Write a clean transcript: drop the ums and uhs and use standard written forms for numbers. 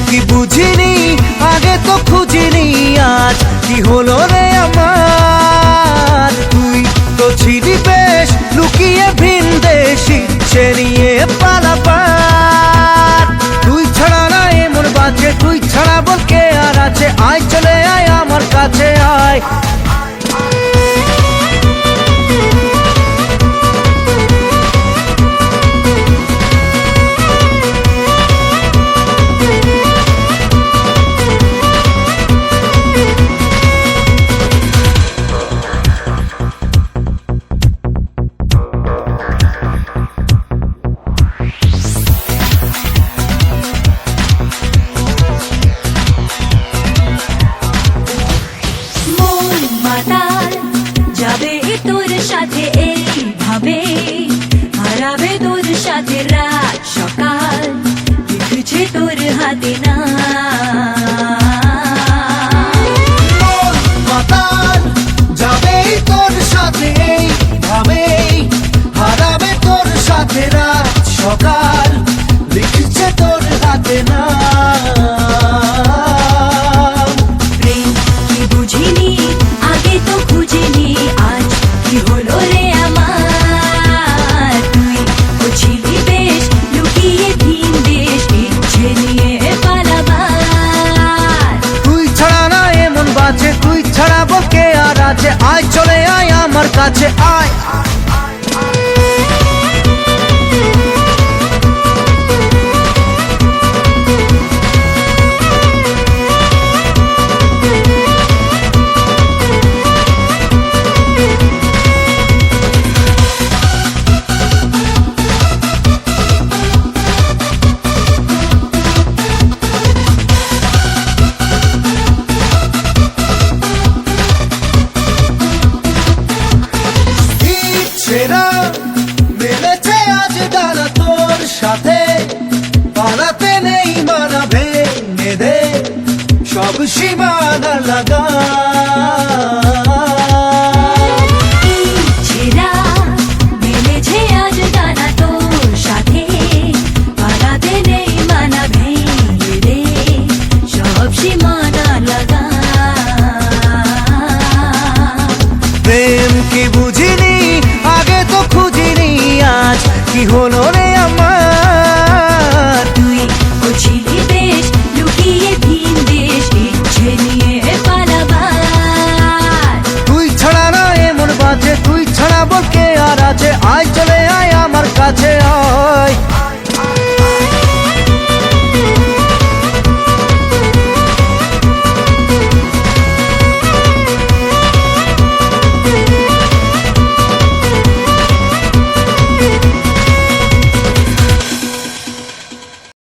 কি বুঝিনি আগে তো খুঁজিনি, আজ কি হলো রে আমার। তুই তো ছিলি বেশ লুকিয়ে ভিন দেশি সে নিয়ে পালাবার। তুই ছাড়া না এমন বাজে, তুই ছাড়া বল কে আর আছে। আয় চলে আয় আমার কাছে আয়। তোর সাথে এইভাবে হারাবে তোর সাথে রাত সকাল, লিখছে তোর হাতে না। যাবে তোর সাথে এইভাবে হারাবে তোর সাথে রাত সকাল, লিখছে তোর হাতে না। প্রেম কি বুঝিনি আগে তো খুঁজিনি, আজ কি হলো রে আমার। তুই বুঝিলি বেশ লুকিয়ে ভিন দেশ ইচ্ছে নিয়ে পালাবার। তুই ছাড়া না এমন বাজে, তুই ছাড়া বল কে আর আছে। আয় চলে আয় আমার কাছে আয়। মেলেছে আজ ডানা তোর সাথে, পালাতে নেই মানা ভেঙে দে সব সীমানা লাগা। মেলেছে আজ ডানা তোর সাথে, পালাতে নেই মানা ভেঙে দে সব সীমানা লাগা। প্রেম কি বুঝিনি আগে তো খুঁজিনি, আজ কি হলো রে আমার। তুই বুঝিলি বেশ লুকিয়ে ভিন দেশ ইচ্ছে নিয়ে পালাবার। তুই ছাড়া না এমন বাজে, তুই ছাড়া বল